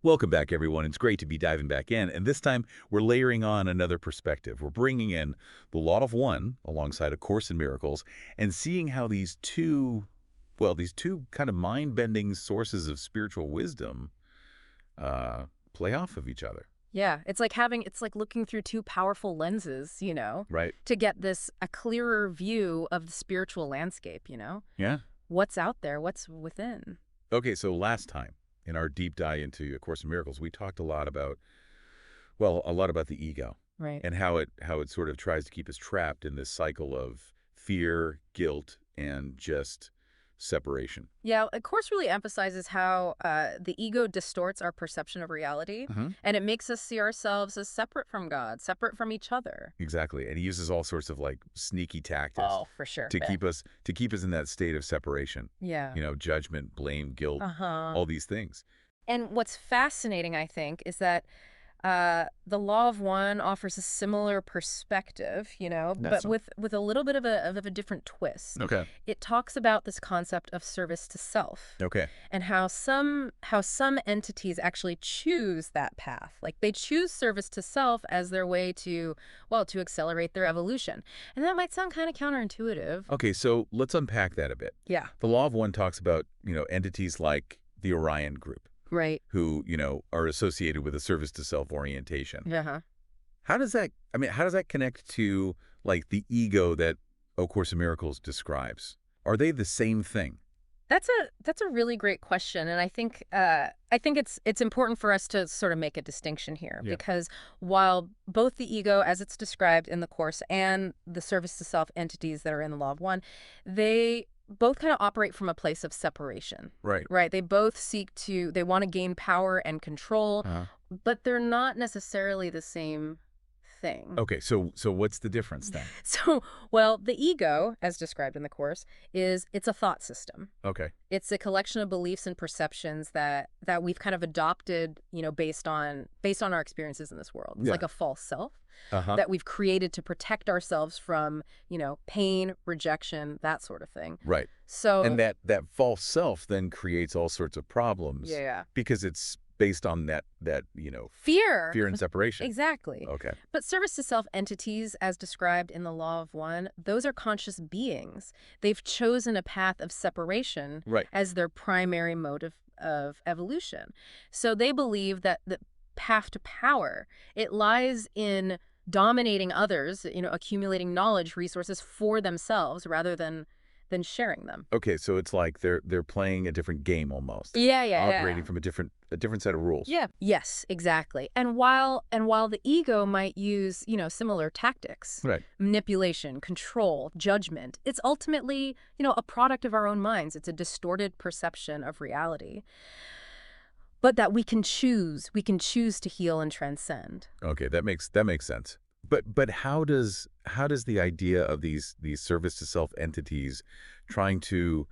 Welcome back, everyone. It's great to be diving back in, and this time we're layering on another perspective. We're bringing in the Law of One alongside A Course in Miracles and seeing how these two kind of mind-bending sources of spiritual wisdom play off of each other, Yeah, it's like looking through two powerful lenses, right? to get a clearer view of the spiritual landscape, Yeah. What's out there, what's within. Okay, so last time in our deep dive into A Course in Miracles, we talked a lot about the ego Right. and how it sort of tries to keep us trapped in this cycle of fear, guilt, and just separation. Yeah, of course really emphasizes how the ego distorts our perception of reality, Hmm. and it makes us see ourselves as separate from God, separate from each other. Exactly. And he uses all sorts of like sneaky tactics Oh, for sure. to Yeah. keep us in that state of separation. Yeah. Judgment, blame, guilt, Uh-huh. all these things. And what's fascinating, I think, is that the Law of One offers a similar perspective, That's but with a little bit of a different twist. okay. It talks about this concept of service to self Okay. and how some entities actually choose that path. Like they choose service to self as their way to accelerate their evolution. And that might sound kind of counterintuitive. Okay, so let's unpack that a bit. Yeah. The Law of One talks about, entities like the Orion group Right. who, are associated with a service to self orientation. Yeah. How does that connect to like the ego that A Course in Miracles describes? Are they the same thing? That's a really great question, and I think it's important for us to sort of make a distinction here Yeah. because while both the ego, as it's described in the course, and the service to self entities that are in the Law of One, they both kind of operate from a place of separation, Right. right? They want to gain power and control, Uh-huh. but they're not necessarily the same thing. Okay, so what's the difference then? So, well, the ego, as described in the course, it's a thought system. Okay. It's a collection of beliefs and perceptions that we've kind of adopted, based on our experiences in this world. It's Yeah. like a false self Uh-huh. that we've created to protect ourselves from, pain, rejection, that sort of thing. Right. So, And that false self then creates all sorts of problems yeah, because it's based on that fear. fear and separation. Exactly. Okay. But service to self entities, as described in the Law of One, those are conscious beings. They've chosen a path of separation Right. as their primary mode of evolution. So they believe that the path to power, it lies in dominating others, accumulating knowledge resources for themselves rather than sharing them. Okay, so it's like they're playing a different game almost. Yeah. Operating from a different set of rules. Yeah. Yes, exactly. And while the ego might use, similar tactics, Right. manipulation, control, judgment, it's ultimately, a product of our own minds. It's a distorted perception of reality. But that we can choose to heal and transcend. Okay, that makes sense. But how does the idea of these service to self entities trying to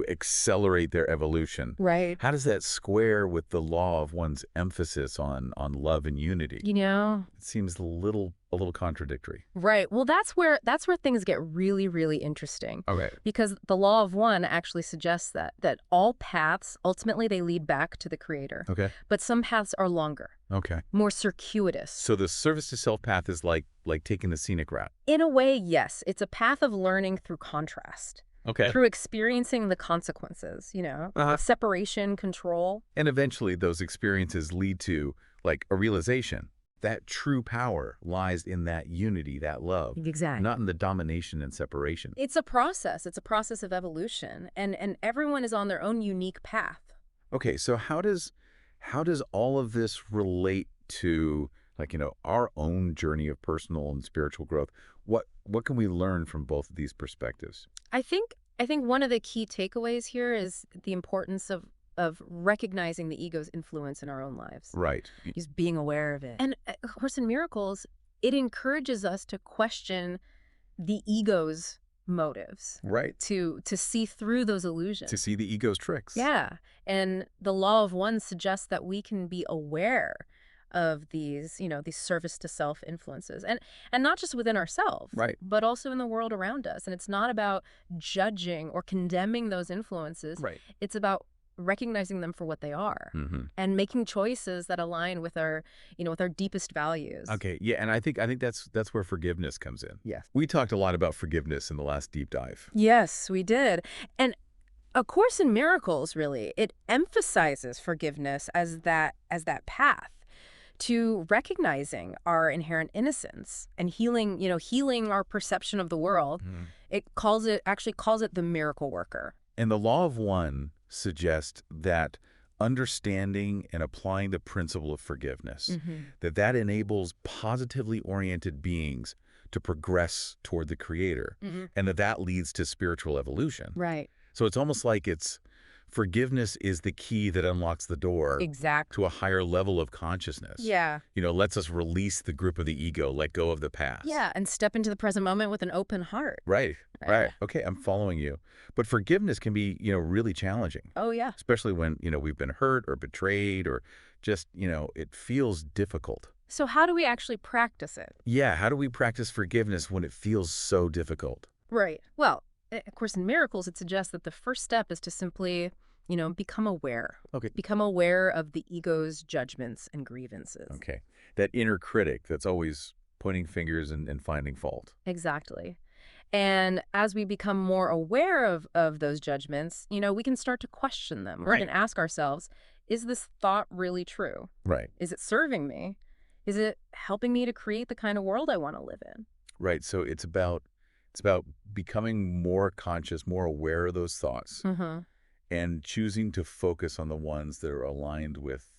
accelerate their evolution, Right. how does that square with the Law of One's emphasis on love and unity? It seems a little contradictory. Right. Well, that's where things get really, really interesting. Okay. Because the Law of One actually suggests that all paths ultimately they lead back to the creator. Okay. But some paths are longer, Okay. more circuitous. So the service to self path is like taking the scenic route. In a way, yes, it's a path of learning through contrast, Okay. through experiencing the consequences, Uh-huh. of separation, control. And eventually those experiences lead to like a realization that true power lies in that unity, that love, Exactly. not in the domination and separation. It's a process. It's a process of evolution, and everyone is on their own unique path. Okay, so how does all of this relate to like, our own journey of personal and spiritual growth? What can we learn from both of these perspectives? I think one of the key takeaways here is the importance of recognizing the ego's influence in our own lives. Right. Just being aware of it. And A Course in Miracles, it encourages us to question the ego's motives, Right. to see through those illusions. To see the ego's tricks. Yeah. And the Law of One suggests that we can be aware of these service to self influences, and not just within ourselves, Right. but also in the world around us. And it's not about judging or condemning those influences. Right. It's about recognizing them for what they are Hmm. and making choices that align with our, with our deepest values. Okay, yeah, and I think that's where forgiveness comes in. Yes. We talked a lot about forgiveness in the last deep dive. Yes, we did. And A Course in Miracles, really, it emphasizes forgiveness as that path to recognizing our inherent innocence and healing our perception of the world. Mhm. It actually calls it the miracle worker. And the law of one suggests that understanding and applying the principle of forgiveness, Hmm. that enables positively oriented beings to progress toward the creator, Hmm. and that leads to spiritual evolution. Right. So it's almost like forgiveness is the key that unlocks the door Exactly. to a higher level of consciousness. Yeah. Lets us release the grip of the ego, let go of the past. Yeah, and step into the present moment with an open heart. Right, Yeah. right. Okay, I'm following you. But forgiveness can be, really challenging, Oh, yeah. especially when, we've been hurt or betrayed or just, it feels difficult. So how do we actually practice it? Yeah, how do we practice forgiveness when it feels so difficult? Right. Well, of course, in Miracles, it suggests that the first step is to simply, become aware. Okay. Become aware of the ego's judgments and grievances. Okay. That inner critic that's always pointing fingers and finding fault. Exactly. And as we become more aware of those judgments, we can start to question them. We Right. can ask ourselves, is this thought really true? Right. Is it serving me? Is it helping me to create the kind of world I want to live in? Right. So it's about becoming more conscious, more aware of those thoughts Mm-hmm. and choosing to focus on the ones that are aligned with,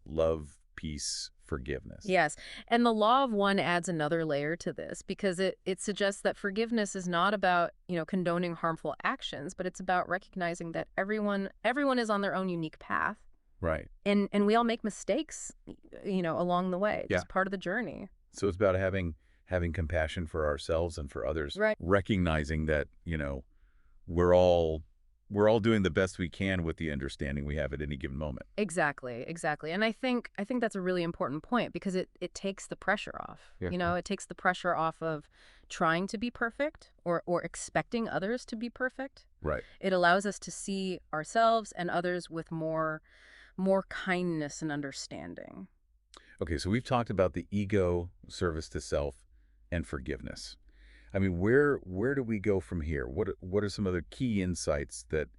love, peace, forgiveness. Yes. And the law of one adds another layer to this because it suggests that forgiveness is not about, condoning harmful actions, but it's about recognizing that everyone is on their own unique path. Right. And we all make mistakes, along the way. Yeah. Just part of the journey. So it's about having compassion for ourselves and for others, Right. recognizing that, we're all doing the best we can with the understanding we have at any given moment. Exactly, exactly. And I think that's a really important point because it takes the pressure off. Yeah. It takes the pressure off of trying to be perfect or expecting others to be perfect. Right. It allows us to see ourselves and others with more kindness and understanding. Okay, so we've talked about the ego, service to self, and forgiveness. I mean, where do we go from here? What are some other key insights that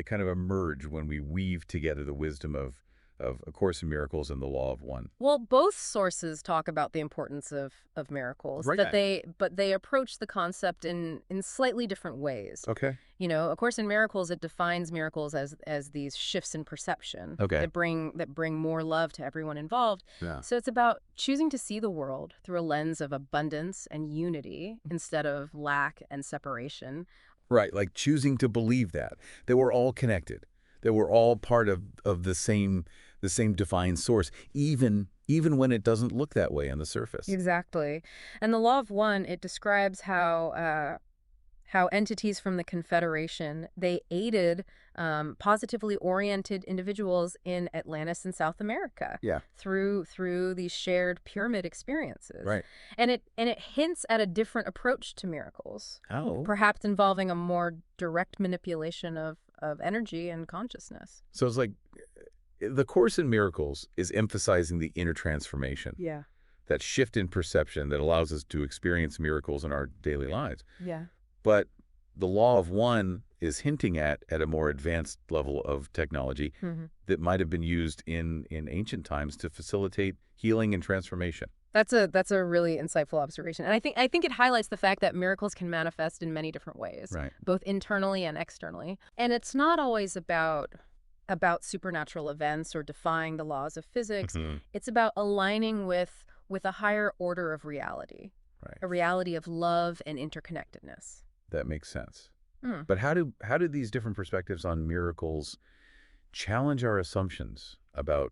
kind of emerge when we weave together the wisdom of A Course in Miracles and the Law of One? Well, both sources talk about the importance of miracles, Right. but they approach the concept in slightly different ways. Okay. A Course in Miracles, it defines miracles as these shifts in perception Okay. that bring more love to everyone involved. Yeah. So it's about choosing to see the world through a lens of abundance and unity instead of lack and separation. Right, like choosing to believe that we're all connected, that we're all part of the same divine source, even when it doesn't look that way on the surface. Exactly. And the Law of One, it describes how entities from the Confederation, they aided positively oriented individuals in Atlantis and South America Yeah. through these shared pyramid experiences. Right. And it hints at a different approach to miracles, Oh. perhaps involving a more direct manipulation of energy and consciousness. So it's like the Course in Miracles is emphasizing the inner transformation, Yeah. that shift in perception that allows us to experience miracles in our daily lives. Yeah. But the Law of One is hinting at a more advanced level of technology Hmm. that might have been used in ancient times to facilitate healing and transformation. That's a really insightful observation. And I think it highlights the fact that miracles can manifest in many different ways, Right. both internally and externally. And it's not always about supernatural events or defying the laws of physics. Mhm. It's about aligning with a higher order of reality, Right. a reality of love and interconnectedness. That makes sense. Hmm. But how do these different perspectives on miracles challenge our assumptions about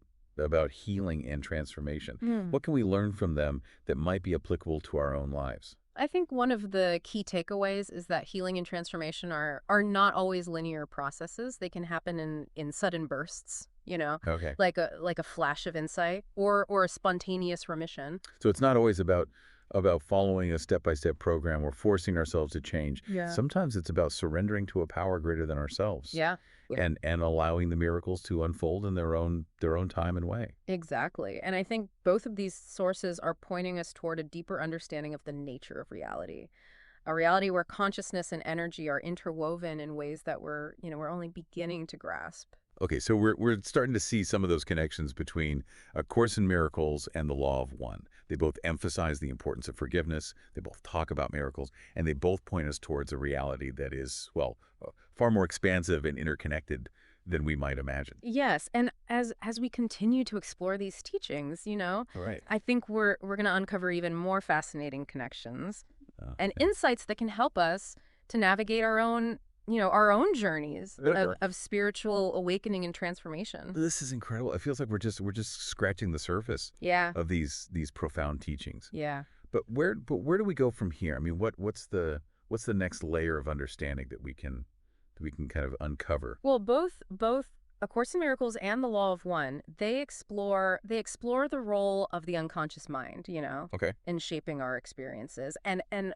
healing and transformation? Hmm. What can we learn from them that might be applicable to our own lives? I think one of the key takeaways is that healing and transformation are not always linear processes. They can happen in sudden bursts, Okay. like a flash of insight or a spontaneous remission. So it's not always about about following a step-by-step program or forcing ourselves to change. Yeah. Sometimes it's about surrendering to a power greater than ourselves Yeah. Yeah. and allowing the miracles to unfold in their own time and way. Exactly. And I think both of these sources are pointing us toward a deeper understanding of the nature of reality. A reality where consciousness and energy are interwoven in ways that we're only beginning to grasp. Okay, so we're starting to see some of those connections between A Course in Miracles and the Law of One. They both emphasize the importance of forgiveness, they both talk about miracles, and they both point us towards a reality that is, well, far more expansive and interconnected than we might imagine. Yes, and as we continue to explore these teachings, All right. I think we're going to uncover even more fascinating connections and Yeah. insights that can help us to navigate our own journeys Sure. of spiritual awakening and transformation. This is incredible. It feels like we're just scratching the surface Yeah. of these profound teachings. Yeah. But where do we go from here? I mean, what's the next layer of understanding that we can kind of uncover? Well, both A Course in Miracles and the Law of One, they explore the role of the unconscious mind, Okay. in shaping our experiences. And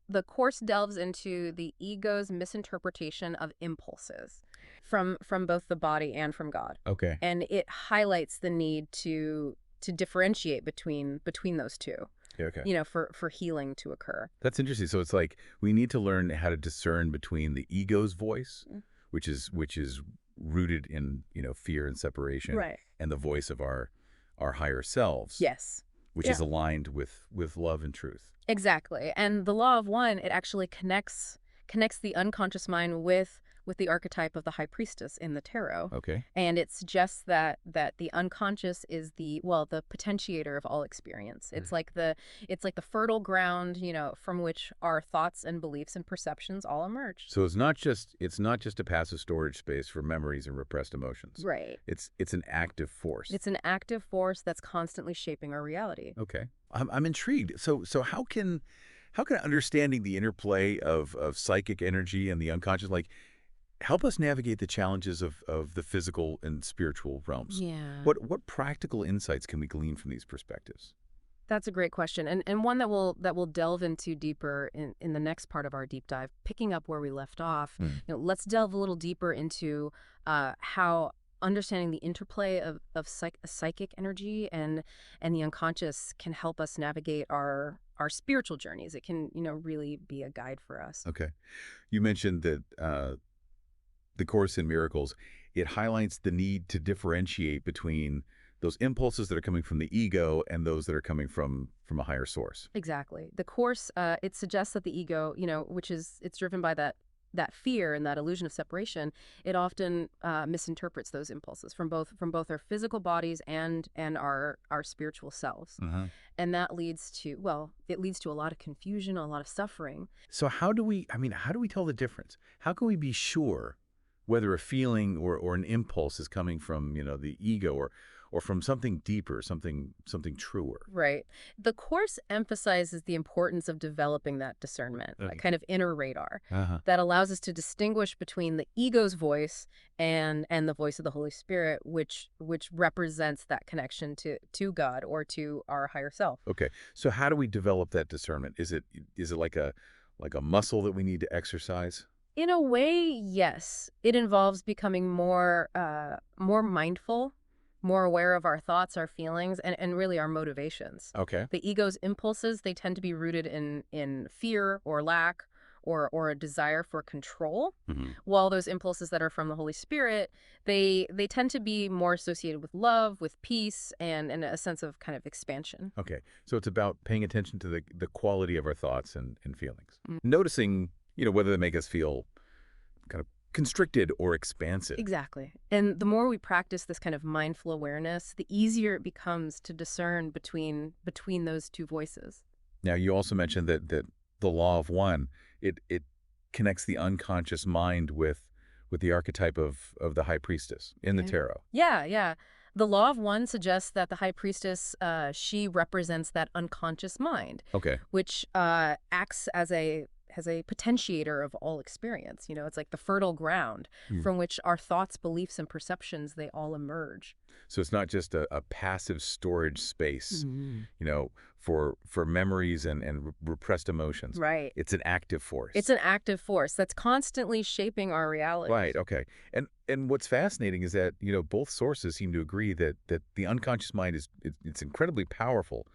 the course delves into the ego's misinterpretation of impulses from both the body and from God. Okay. And it highlights the need to differentiate between those two, Yeah, okay. for healing to occur. That's interesting. So it's like we need to learn how to discern between the ego's voice, Mm. which is rooted in, fear and separation, Right. and the voice of our higher selves, Yes. which Yeah. is aligned with love and truth. Exactly. And the Law of One, it actually connects the unconscious mind with the archetype of the high priestess in the tarot. Okay. And it suggests that the unconscious is the potentiator of all experience. It's like the fertile ground, from which our thoughts and beliefs and perceptions all emerge. So it's not just a passive storage space for memories and repressed emotions. Right. It's an active force. It's an active force that's constantly shaping our reality. Okay. I'm intrigued. So how can understanding the interplay of psychic energy and the unconscious help us navigate the challenges of the physical and spiritual realms? Yeah. What practical insights can we glean from these perspectives? That's a great question, and one that we'll delve into deeper in the next part of our deep dive, picking up where we left off. Hmm. Let's delve a little deeper into how understanding the interplay of psychic energy and the unconscious can help us navigate our spiritual journeys. It can really be a guide for us. Okay. You mentioned that the Course in Miracles, it highlights the need to differentiate between those impulses that are coming from the ego and those that are coming from a higher source. Exactly. The course, it suggests that the ego, it's driven by that fear and that illusion of separation. It often misinterprets those impulses from both our physical bodies and our spiritual selves, Uh-huh. and that leads to a lot of confusion, a lot of suffering. So how do we tell the difference? How can we be sure whether a feeling or an impulse is coming from, the ego or from something deeper, something truer? Right. The course emphasizes the importance of developing that discernment, that Okay. kind of inner radar Uh-huh. that allows us to distinguish between the ego's voice and the voice of the Holy Spirit, which represents that connection to God or to our higher self. Okay. So how do we develop that discernment? Is it like a muscle that we need to exercise? In a way, yes. It involves becoming more mindful, more aware of our thoughts, our feelings, and really our motivations. Okay. The ego's impulses, they tend to be rooted in fear or lack or a desire for control, Hmm. while those impulses that are from the Holy Spirit, they tend to be more associated with love, with peace, and a sense of kind of expansion. Okay. So it's about paying attention to the quality of our thoughts and feelings. Mm. Noticing, whether they make us feel kind of constricted or expansive. Exactly. And the more we practice this kind of mindful awareness, the easier it becomes to discern between those two voices. Now, you also mentioned that the law of one, it connects the unconscious mind with the archetype of the high priestess in the Okay. tarot. Yeah, yeah. The Law of One suggests that the High Priestess, she represents that unconscious mind, Okay. which acts as a potentiator of all experience. It's like the fertile ground Hmm. from which our thoughts, beliefs, and perceptions, they all emerge. So it's not just a passive storage space, Mhm. you know, for memories and repressed emotions. Right. It's an active It's force. an active force that's constantly shaping our Right. realities. Okay. And what's fascinating is that both sources seem to agree that the unconscious mind it's incredibly powerful,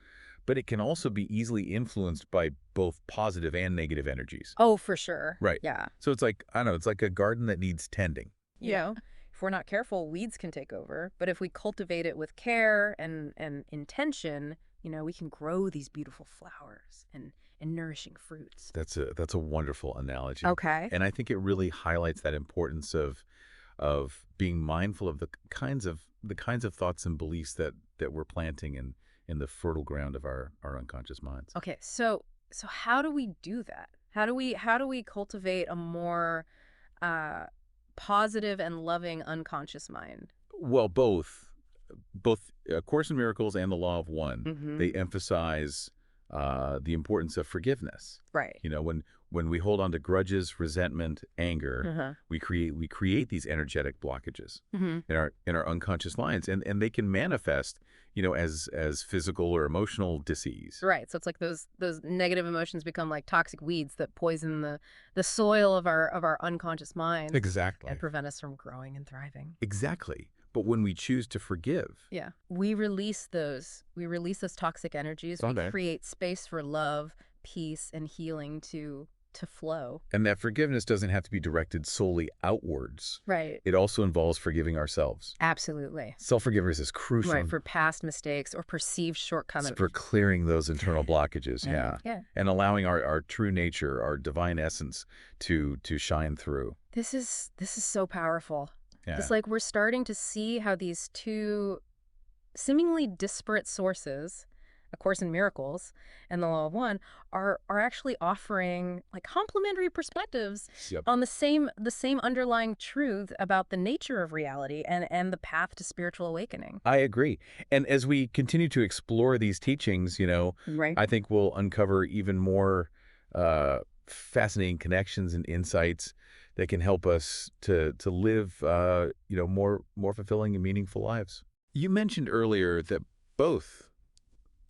but it can also be easily influenced by both positive and negative energies. Oh, for sure. Right. Yeah. So it's like I don't know. It's like a garden that needs tending. You know, if we're not careful, weeds can take over. But if we cultivate it with care and intention, we can grow these beautiful flowers and nourishing fruits. That's a wonderful analogy, Okay. and I think it really highlights that importance of being mindful of the kinds of thoughts and beliefs that we're planting in the fertile ground of our unconscious minds. Okay. So how do we do that? How do we cultivate a more uh, positive and loving unconscious mind? Well, both Course in Miracles and the Law of One, Mm-hmm. they emphasize the importance of forgiveness. Right. When we hold on to grudges, resentment, anger, Uh-huh. we create these energetic blockages Mm-hmm. in our unconscious minds, and they can manifest, as physical or emotional disease. Right. So it's like those negative emotions become like toxic weeds that poison the soil of our unconscious minds and Exactly. prevent us from growing and thriving. Exactly. But when we choose to forgive, Yeah. We release those toxic energies. We Sunday, create space for love, peace, and healing to flow. and that forgiveness doesn't have to be directed solely outwards. Right. It also involves forgiving ourselves. Absolutely. Self-forgiveness is Right. crucial For past mistakes or perceived shortcomings. for clearing those internal blockages, yeah, Yeah. and allowing our true nature, our divine essence, to shine through. This is so powerful. It's Yeah, like we're starting to see how these two seemingly disparate sources, A Course in Miracles and the Law of One, are actually offering like complementary perspectives yep. on the same underlying truth about the nature of reality and the path to spiritual awakening. I agree. And as we continue to explore these teachings, Right. I think we'll uncover even more fascinating connections and insights that can help us to live, more fulfilling and meaningful lives. You mentioned earlier that both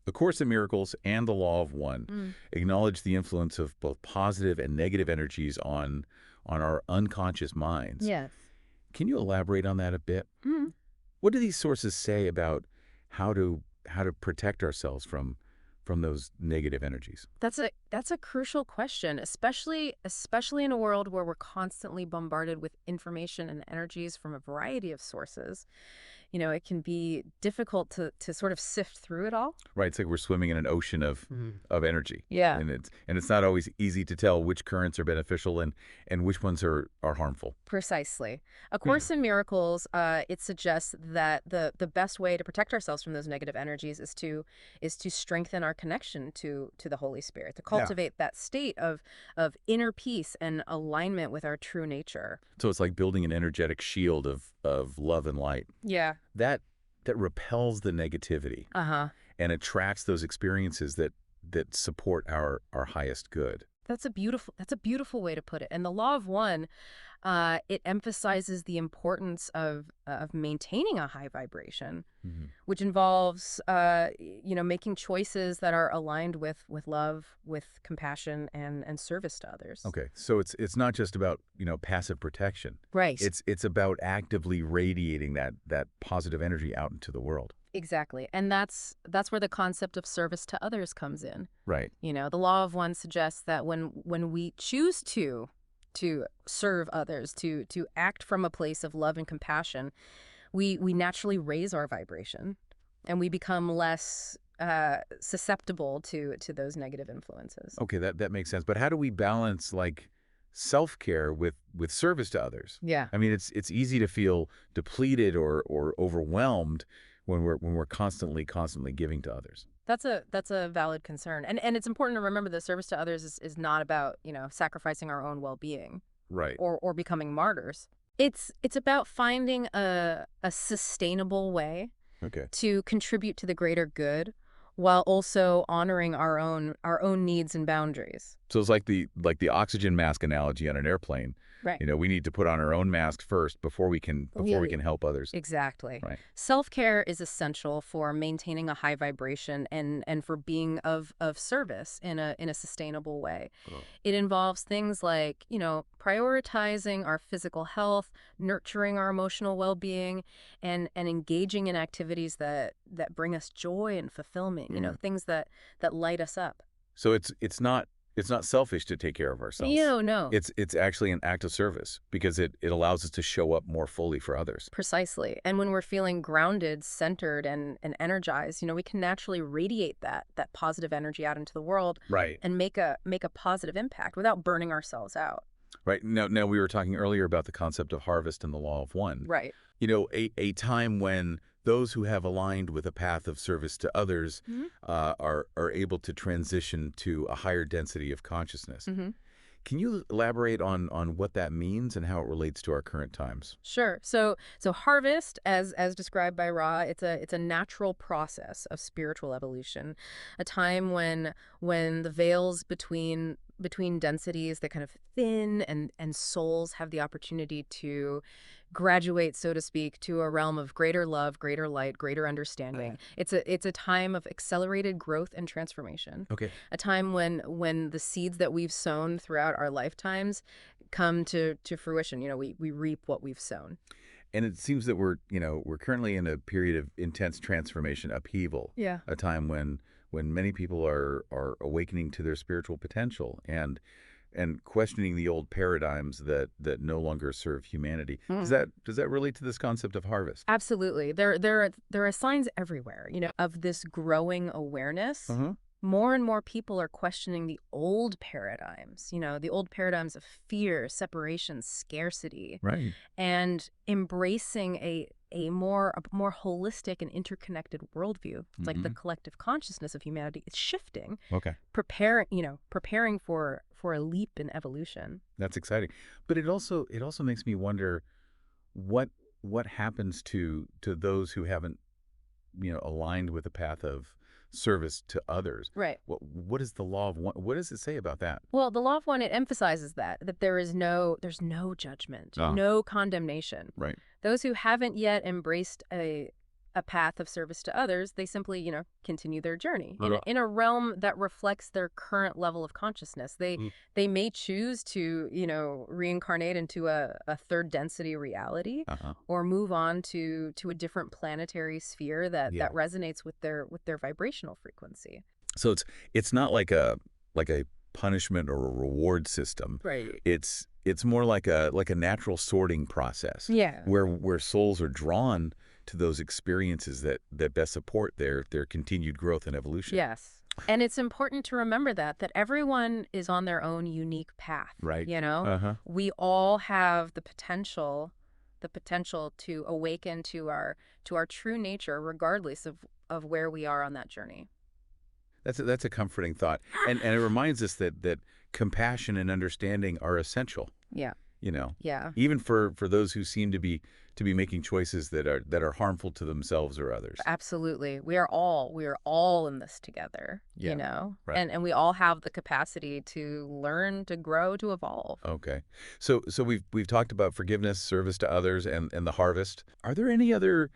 A Course in Miracles and the Law of One Mm. acknowledge the influence of both positive and negative energies on our unconscious minds. Yes. Can you elaborate on that a bit? Mm. What do these sources say about how to protect ourselves from those negative energies? That's a crucial question, especially in a world where we're constantly bombarded with information and energies from a variety of sources. It can be difficult to sort of sift through it all. Right, it's like we're swimming in an ocean of energy, Yeah. and it's not always easy to tell which currents are beneficial and which ones are harmful. Precisely. A Course in Miracles, it suggests that the best way to protect ourselves from those negative energies is to strengthen our connection to the Holy Spirit, to Yeah. cultivate that state of inner peace and alignment with our true nature. So it's like building an energetic shield of love and light Yeah. that repels the negativity Uh-huh. and attracts those experiences that support our highest good. That's a beautiful way to put it. And the Law of One, it emphasizes the importance of maintaining a high vibration, Mhm. which involves making choices that are aligned with love, with compassion, and service to others. Okay, so it's not just about passive protection. Right. It's about actively radiating that positive energy out into the world. Exactly. And that's where the concept of service to others comes in. Right. The Law of One suggests that when we choose to serve others, to act from a place of love and compassion, we naturally raise our vibration and we become less susceptible to those negative influences. Okay, that makes sense. But how do we balance like self-care with service to others? Yeah. I mean, it's easy to feel depleted or overwhelmed when we're constantly giving to others. That's a valid concern. And it's important to remember that service to others is not about, sacrificing our own well-being Right. or becoming martyrs. It's about finding a sustainable way Okay. to contribute to the greater good while also honoring our own needs and boundaries. So it's like the oxygen mask analogy on an airplane. Right. We need to put on our own mask first before we Yeah. can help others. Exactly. Right. Self-care is essential for maintaining a high vibration and for being of service in a sustainable way. Oh. It involves things like, prioritizing our physical health, nurturing our emotional well-being, and engaging in activities that bring us joy and fulfillment, Mm. things that light us up. So it's not selfish to take care of ourselves. No. It's actually an act of service because it allows us to show up more fully for others. Precisely. And when we're feeling grounded, centered, and energized, we can naturally radiate that positive energy out into the world Right. and make a positive impact without burning ourselves out. Right. Now we were talking earlier about the concept of harvest and the law of one. Right. A time when those who have aligned with a path of service to others Hmm. are able to transition to a higher density of consciousness. Hmm. Can you elaborate on what that means and how it relates to our current times? Sure. So harvest, as described by Ra, it's a natural process of spiritual evolution, a time when the veils between densities, they kind of thin, and souls have the opportunity to graduate, so to speak, to a realm of greater love, greater light, greater understanding. It's a time of accelerated growth and transformation, Okay. a time when the seeds that we've sown throughout our lifetimes come to fruition. We reap what we've sown. And it seems that we're currently in a period of intense transformation, upheaval, Yeah. a time when many people are awakening to their spiritual potential and questioning the old paradigms that no longer serve humanity. Does that relate to this concept of harvest? Absolutely. There are signs everywhere, of this growing awareness. Uh-huh. More and more people are questioning the old paradigms, the old paradigms of fear, separation, scarcity, Right. and embracing a more holistic and interconnected worldview. It's like the Hmm. collective consciousness of humanity is shifting, Okay. preparing for a leap in evolution. That's exciting. But it also makes me wonder what what happens to those who haven't, aligned with the path of service to others. Right. What is the law of one? What does it say about that? Well, the law of one, it emphasizes that there's no judgment, Ah, no condemnation. right. Those who haven't yet embraced a path of service to others, they simply, continue their journey in Uh-huh. a realm that reflects their current level of consciousness. They Mm. they may choose to, reincarnate into a third density reality, Uh-huh. or move on to a different planetary sphere that Yeah. that resonates with their vibrational frequency. So it's not like a punishment or a reward system. Right. It's more like a natural sorting process Yeah. where souls are drawn to those experiences that best support their continued growth and evolution. Yes. And it's important to remember that everyone is on their own unique path, Right. you know? Uh-huh. We all have the potential to awaken to our true nature regardless of where we are on that journey. That's a comforting thought. And it reminds us that compassion and understanding are essential, Yeah. you know. Yeah. Even for those who seem to be making choices that are harmful to themselves or others. Absolutely. We are all in this together, Yeah. Right. And we all have the capacity to learn, to grow, to evolve. Okay. So we've talked about forgiveness, service to others, and the harvest. Are there any other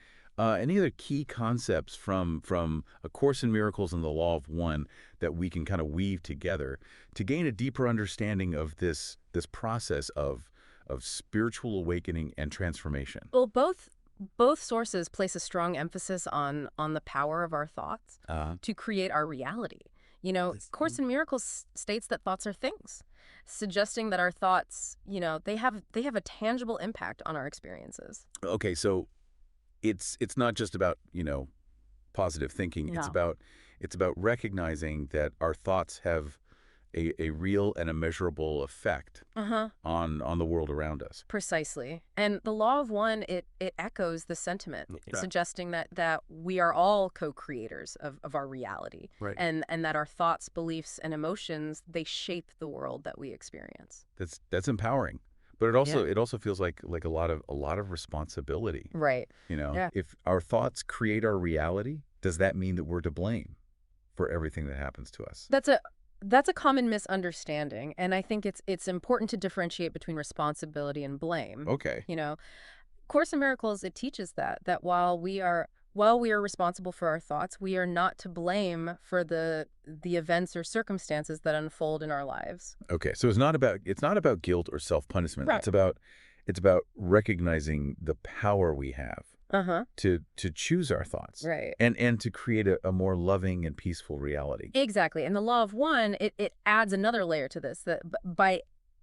key concepts from A Course in Miracles and the Law of One that we can kind of weave together to gain a deeper understanding of this process of spiritual awakening and transformation? Well, both sources place a strong emphasis on the power of our thoughts Uh, to create our reality. this- Course in Miracles states that thoughts are things, suggesting that our thoughts, they have a tangible impact on our experiences. okay, so it's not just about, positive thinking. It's No. about recognizing that our thoughts have a real and a measurable effect Uh-huh. on the world around us. Precisely. And the law of one, it echoes the sentiment, Yeah. suggesting that we are all co-creators of our reality, Right. and that our thoughts, beliefs, and emotions, they shape the world that we experience. That's empowering. But it Yeah. also it also feels like a lot of responsibility. Right. Yeah. If our thoughts create our reality, does that mean that we're to blame for everything that happens to us? That's That's a common misunderstanding, and I think it's important to differentiate between responsibility and blame. Okay. You know, Course in Miracles, it teaches that while we are responsible for our thoughts, we are not to blame for the events or circumstances that unfold in our lives. Okay. So it's not about guilt or self-punishment. Right. It's about recognizing the power we have Uh-huh. to choose our thoughts Right. and to create a more loving and peaceful reality. Exactly. And the law of one, it adds another layer to this that by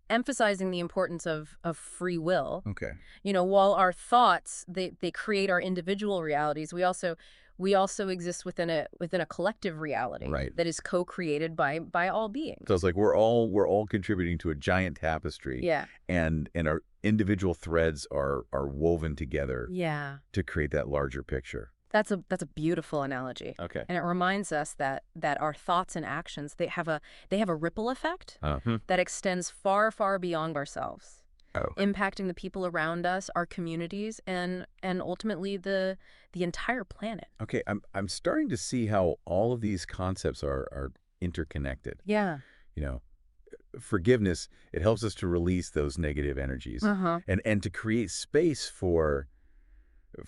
emphasizing the importance of free will. Okay. While our thoughts they create our individual realities, we also exist within a collective reality Right. that is co-created by all So beings. it's like we're all contributing to a giant tapestry, Yeah. and our individual threads are woven together Yeah. to create that larger picture. That's a beautiful analogy. Okay. And it reminds us that our thoughts and actions, they have a ripple effect Uh-huh. that extends far, far beyond ourselves, Oh. impacting the people around us, our communities, and ultimately the entire planet. Okay. I'm starting to see how all of these concepts are interconnected. Yeah. You know, forgiveness, it helps us to release those negative energies Uh-huh. and to create space for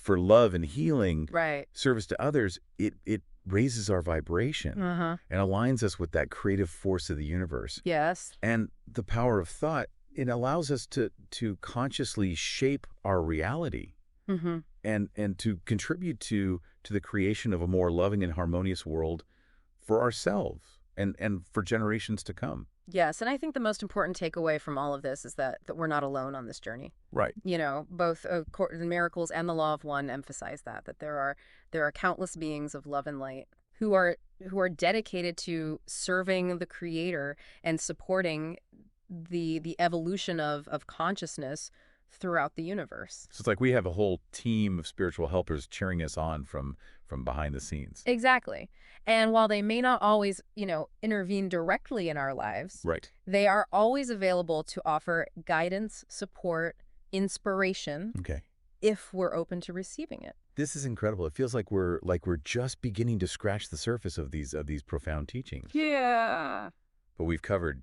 love and healing, Right. service to others. It raises our vibration Uh-huh. and aligns us with that creative force of the universe. Yes. And the power of thought, it allows us to consciously shape our reality Mm-hmm. and to contribute to the creation of a more loving and harmonious world for ourselves and for generations to come. Yes, and I think the most important takeaway from all of this is that we're not alone on this journey. Right. Both the miracles and the law of one emphasize that there are countless beings of love and light who are dedicated to serving the Creator and supporting the evolution of consciousness throughout the universe. So it's like we have a whole team of spiritual helpers cheering us on from behind the scenes. Exactly. And while they may not always, intervene directly in our lives, Right. they are always available to offer guidance, support, inspiration, Okay. if we're open to receiving it. This is incredible. It feels like we're just beginning to scratch the surface of these profound teachings. Yeah. But we've covered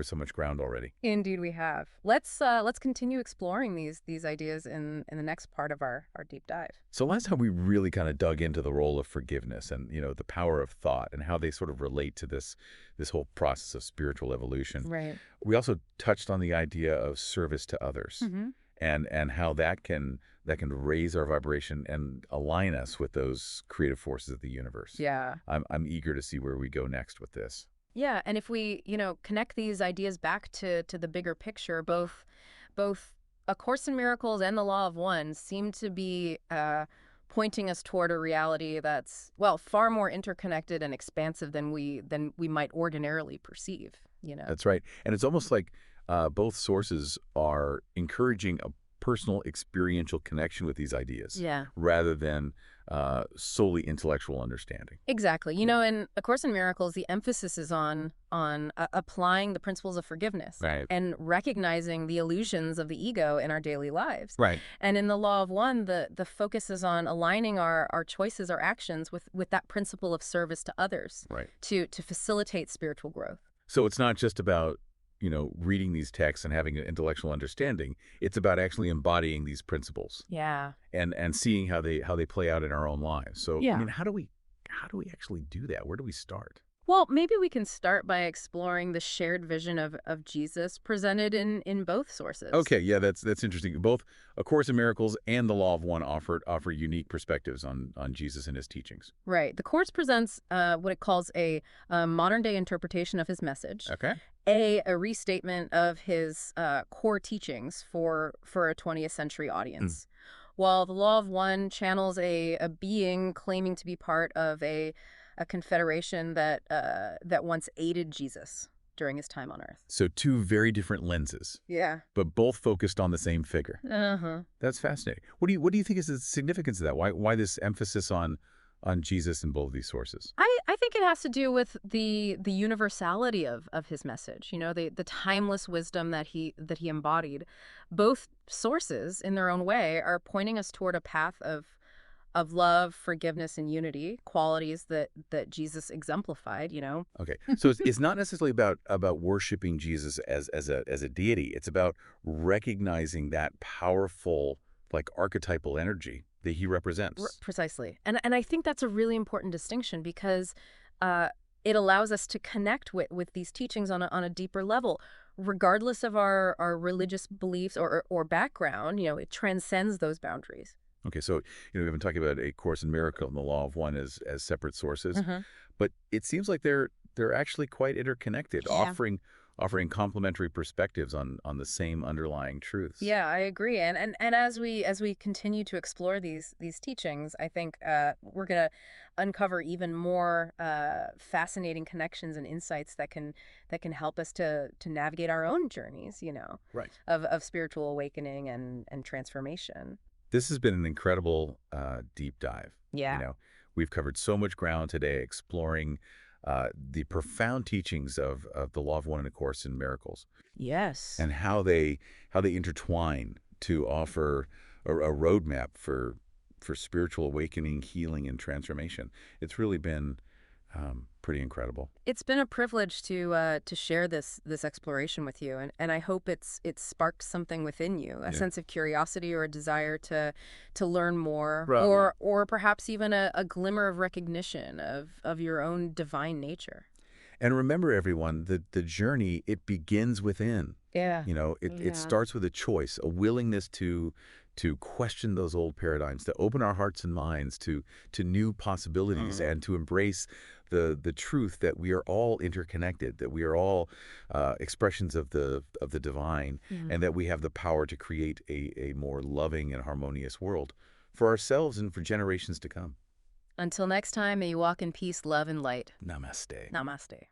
so much ground already. Indeed, we have. Let's continue exploring these ideas in the next part of our deep dive. So last time we really kind of dug into the role of forgiveness and the power of thought and how they sort of relate to this whole process of spiritual evolution. Right. We also touched on the idea of service to others Mm-hmm. and how that can raise our vibration and align us with those creative forces of the universe. Yeah. I'm eager to see where we go next with this. Yeah, and if we, connect these ideas back to the bigger picture, both A Course in Miracles and the Law of One seem to be pointing us toward a reality that's, well, far more interconnected and expansive than we might ordinarily perceive. That's right. And it's almost like both sources are encouraging a personal experiential connection with these ideas Yeah. rather than solely intellectual understanding. Exactly. In A Course in Miracles, the emphasis is on applying the principles of forgiveness Right. and recognizing the illusions of the ego in our daily lives. Right. And in the Law of One, the focus is on aligning our choices, our actions with that principle of service to others Right. to facilitate spiritual growth. So it's not just about, reading these texts and having an intellectual understanding. It's about actually embodying these principles Yeah. and seeing how they play out in our own lives. So, Yeah. how do we actually do that? Where do we start? Well, maybe we can start by exploring the shared vision of Jesus presented in both sources. Okay, yeah, that's interesting. Both A Course in Miracles and the Law of One offer unique perspectives on Jesus and his teachings. Right. The Course presents what it calls a modern-day interpretation of his message, Okay. a restatement of his core teachings for a 20th century audience, while the Law of One channels a being claiming to be part of a confederation that once aided Jesus during his time on Earth. So two very different lenses, Yeah. but both focused on the same figure. Uh-huh. That's fascinating. What do you think is the significance of that? Why this emphasis on Jesus in both of these sources? I think it has to do with the universality of his message, the timeless wisdom that he embodied. Both sources, in their own way, are pointing us toward a path of love, forgiveness, and unity, qualities that Jesus exemplified, Okay. So it's not necessarily about worshiping Jesus as a deity. It's about recognizing that powerful, like, archetypal energy that he represents. Precisely. And I think that's a really important distinction because uh, it allows us to connect with these teachings on a deeper level, regardless of our religious beliefs or background. It transcends those boundaries. Okay, so we've been talking about A Course in Miracle and the Law of One as separate sources, Hmm. but it seems like they're actually quite interconnected, Yeah. offering complementary perspectives on the same underlying truths. Yeah, I agree. And as we continue to explore these teachings, I think we're gonna uncover even more fascinating connections and insights that can help us to navigate our own journeys, Right. of spiritual awakening and transformation. This has been an incredible deep dive. You Yeah. know, we've covered so much ground today exploring the profound teachings of the Law of One and A Course in Miracles, Yes. and how they intertwine to offer a roadmap for spiritual awakening, healing, and transformation. It's really been pretty incredible. It's been a privilege to share this exploration with you, and I hope it's sparked something within you, a Yeah. sense of curiosity or a desire to learn more, Right. or perhaps even a glimmer of recognition of your own divine nature. And remember, everyone, the journey, it begins within. Yeah. It Yeah. starts with a choice, a willingness to question those old paradigms, to open our hearts and minds to new possibilities, and to embrace the truth that we are all interconnected, that we are all expressions of the divine, Mhm. and that we have the power to create a more loving and harmonious world for ourselves and for generations to come. Until next time, may you walk in peace, love, and light. Namaste. Namaste.